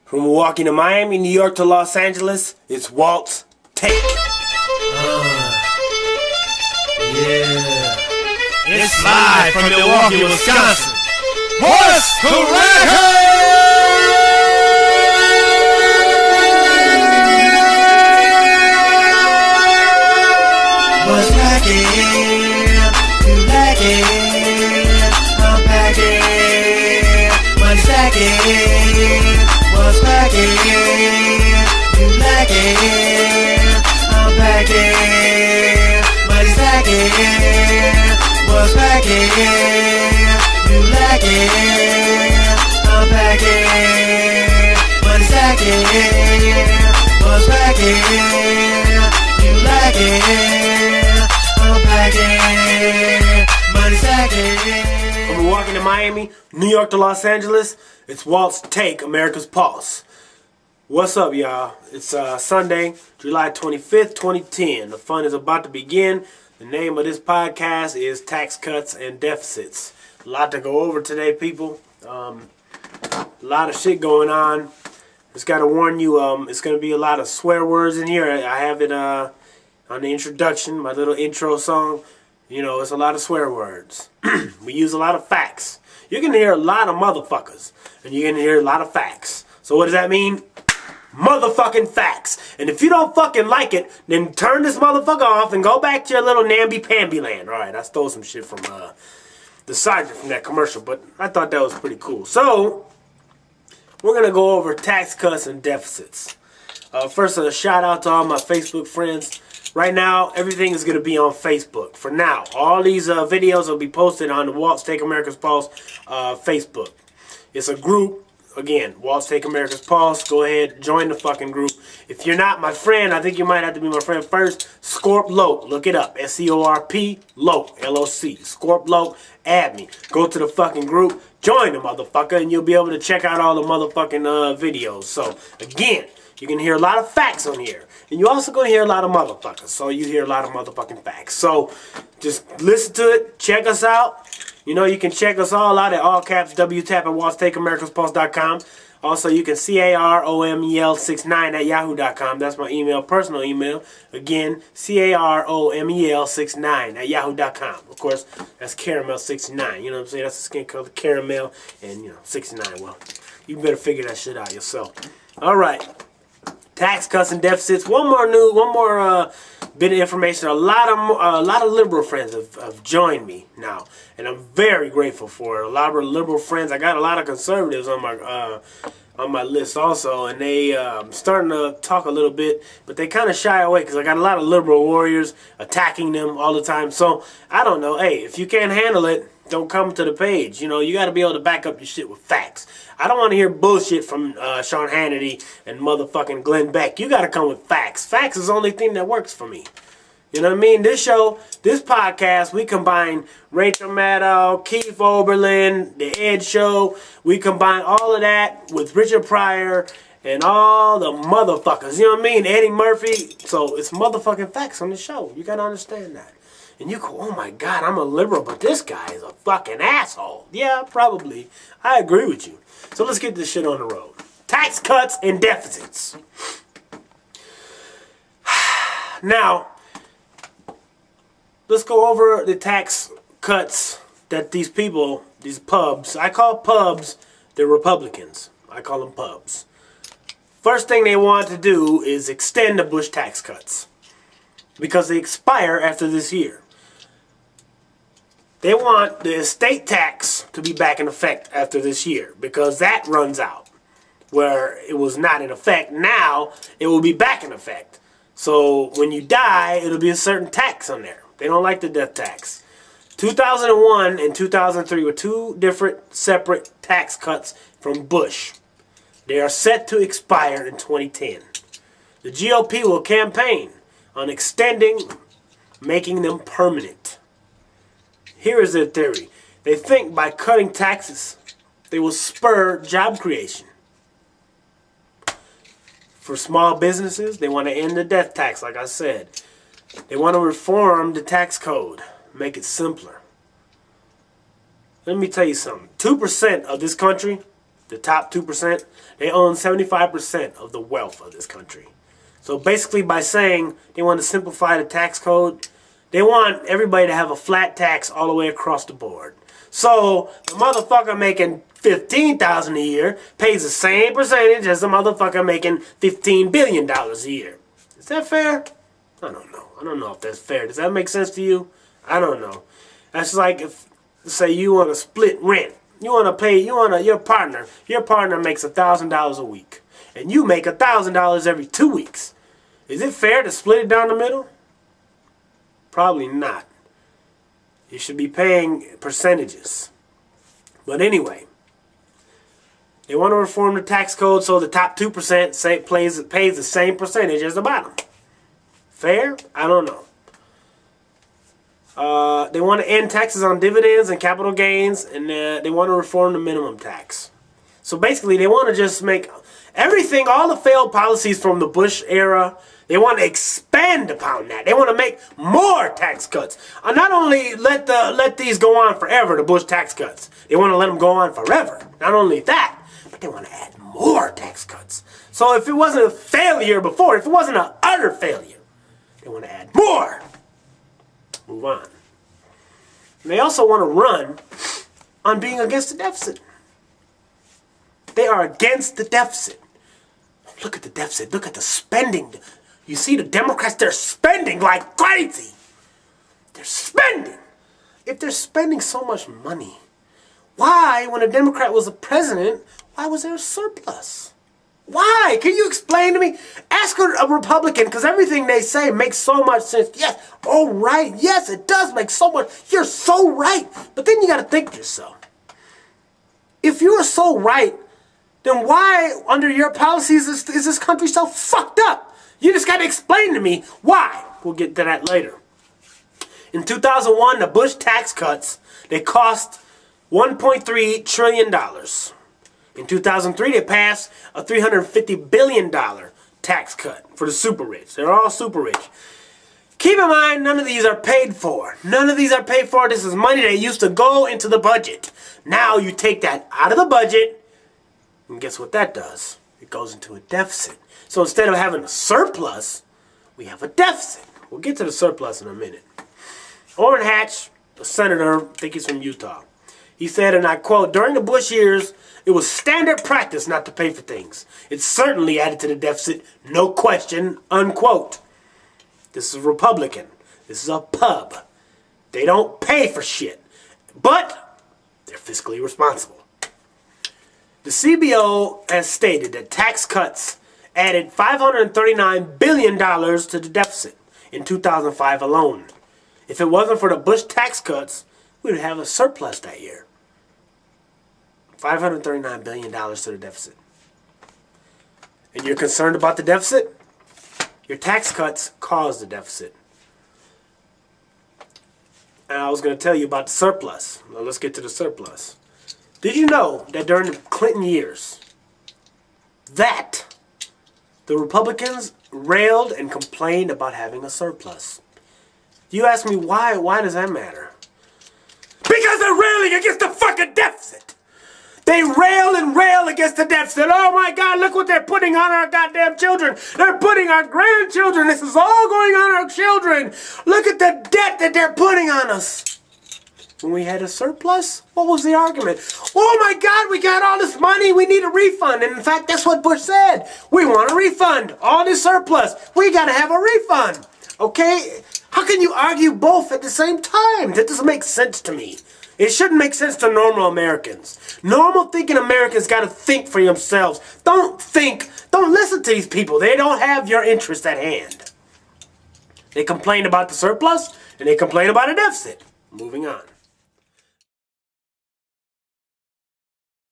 From Milwaukee to Miami, New York to Los Angeles, it's Walt's Take. Yeah. It's live from Milwaukee, Wisconsin. What's the record? What's cracking? You like it? I'm packing. Money stacking. What's cracking? You like it? I'm packing. Money stacking. What's cracking? You like it? I'm packing. Money stacking. What's cracking? You like it? I'm packing. Money stacking. From Milwaukee to Miami, New York to Los Angeles, it's Walt's Take, America's Pulse. What's up, y'all? It's Sunday, July 25th, 2010. The fun is about to begin. The name of this podcast is Tax Cuts and Deficits. A lot to go over today, people. A lot of shit going on. Just got to warn you, it's going to be a lot of swear words in here. I have it on the introduction, my little intro song. You know, it's a lot of swear words. We use a lot of facts. You're going to hear a lot of motherfuckers, and you're going to hear a lot of facts. So what does that mean? Motherfucking facts. And if you don't fucking like it, then turn this motherfucker off and go back to your little namby-pamby land. Alright, I stole some shit from the sergeant from that commercial, but I thought that was pretty cool. So, we're going to go over tax cuts and deficits. First, a shout out to all my Facebook friends. Right now, everything is going to be on Facebook. For now, all these videos will be posted on the Walt's Take America's Pulse Facebook. It's a group. Again, Walt's Take America's Pulse. Go ahead, join the fucking group. If you're not my friend, I think you might have to be my friend first. Scorp Loc, look it up. S-C-O-R-P, Loc, L-O-C. Scorp Loc, add me. Go to the fucking group, join the motherfucker, and you'll be able to check out all the motherfucking videos. So, again, you can hear a lot of facts on here. And you also going to hear a lot of motherfuckers. So, you hear a lot of motherfucking facts. So, just listen to it. Check us out. You know, you can check us all out at all caps WTAP at WaltzTakeAmericasPulse.com. Also, you can CAROMEL69 at Yahoo.com. That's my email, personal email. Again, CAROMEL69 at Yahoo.com. Of course, that's Caramel69. You know what I'm saying? That's the skin color caramel and, 69. Well, you better figure that shit out yourself. All right. Tax cuts and deficits. One more bit of information. A lot of liberal friends have joined me now, and I'm very grateful for it. A lot of liberal friends. I got a lot of conservatives on my list also, and they starting to talk a little bit, but they kind of shy away because I got a lot of liberal warriors attacking them all the time. So I don't know. Hey, if you can't handle it, don't come to the page. You know, you got to be able to back up your shit with facts. I don't want to hear bullshit from Sean Hannity and motherfucking Glenn Beck. You got to come with facts. Facts is the only thing that works for me. You know what I mean? This podcast, we combine Rachel Maddow, Keith Oberlin, The Ed Show. We combine all of that with Richard Pryor and all the motherfuckers. You know what I mean? Eddie Murphy. So it's motherfucking facts on the show. You got to understand that. And you go, oh my God, I'm a liberal, but this guy is a fucking asshole. Yeah, probably. I agree with you. So let's get this shit on the road. Tax cuts and deficits. Now, let's go over the tax cuts that these people, these pubs, I call pubs the Republicans. I call them pubs. First thing they want to do is extend the Bush tax cuts because they expire after this year. They want the estate tax to be back in effect after this year because that runs out where it was not in effect. Now it will be back in effect. So when you die, it'll be a certain tax on there. They don't like the death tax. 2001 and 2003 were two different separate tax cuts from Bush. They are set to expire in 2010. The GOP will campaign on extending, making them permanent. Here is their theory. They think by cutting taxes, they will spur job creation. For small businesses, they want to end the death tax, like I said. They want to reform the tax code, make it simpler. Let me tell you something. 2% of this country the top 2%, they own 75% of the wealth of this country. So basically by saying they want to simplify the tax code, they want everybody to have a flat tax all the way across the board. So the motherfucker making $15,000 a year pays the same percentage as the motherfucker making $15 billion a year. Is that fair? I don't know. I don't know if that's fair. Does that make sense to you? I don't know. That's like if, say, you want to split rent. You want to pay, your partner makes $1,000 a week. And you make $1,000 every 2 weeks. Is it fair to split it down the middle? Probably not. You should be paying percentages. But anyway, they want to reform the tax code so the top 2% pays the same percentage as the bottom. Fair? I don't know. They want to end taxes on dividends and capital gains, and they want to reform the minimum tax. So basically, they want to just make everything, all the failed policies from the Bush era, they want to expand upon that. They want to make more tax cuts. Not only let these go on forever, the Bush tax cuts. They want to let them go on forever. Not only that, but they want to add more tax cuts. So if it wasn't a failure before, if it wasn't an utter failure, they want to add more. Move on. And they also want to run on being against the deficit. They are against the deficit. Look at the deficit. Look at the spending. You see the Democrats, they're spending like crazy. They're spending. If they're spending so much money, why, when a Democrat was the president, why was there a surplus? Why? Can you explain to me? Ask a Republican, because everything they say makes so much sense. Yes. Oh, right. Yes, it does make so much. You're so right. But then you got to think to yourself. If you are so right, then why, under your policies, is this country so fucked up? You just got to explain to me why. We'll get to that later. In 2001, the Bush tax cuts, they cost $1.3 trillion. In 2003, they passed a $350 billion tax cut for the super rich. They're all super rich. Keep in mind, none of these are paid for. None of these are paid for. This is money that used to go into the budget. Now you take that out of the budget, and guess what that does? It goes into a deficit. So instead of having a surplus, we have a deficit. We'll get to the surplus in a minute. Orrin Hatch, a senator, I think he's from Utah, he said, and I quote, "During the Bush years, it was standard practice not to pay for things. It certainly added to the deficit, no question," unquote. This is a Republican. This is a pub. They don't pay for shit, but they're fiscally responsible. The CBO has stated that tax cuts added $539 billion to the deficit in 2005 alone. If it wasn't for the Bush tax cuts, we would have a surplus that year. $539 billion to the deficit. And you're concerned about the deficit? Your tax cuts caused the deficit. And I was going to tell you about the surplus. Now let's get to the surplus. Did you know that during the Clinton years, that the Republicans railed and complained about having a surplus? You ask me why? Why does that matter? Because they're railing against the fucking deficit. They rail and rail against the deficit. Oh my God, look what they're putting on our goddamn children. They're putting our grandchildren. This is all going on our children. Look at the debt that they're putting on us. When we had a surplus, what was the argument? Oh my God, we got all this money. We need a refund. And in fact, that's what Bush said. We want a refund. All this surplus. We got to have a refund. Okay? How can you argue both at the same time? That doesn't make sense to me. It shouldn't make sense to normal Americans. Normal thinking Americans got to think for themselves. Don't listen to these people. They don't have your interest at hand. They complain about the surplus and they complain about a deficit. Moving on.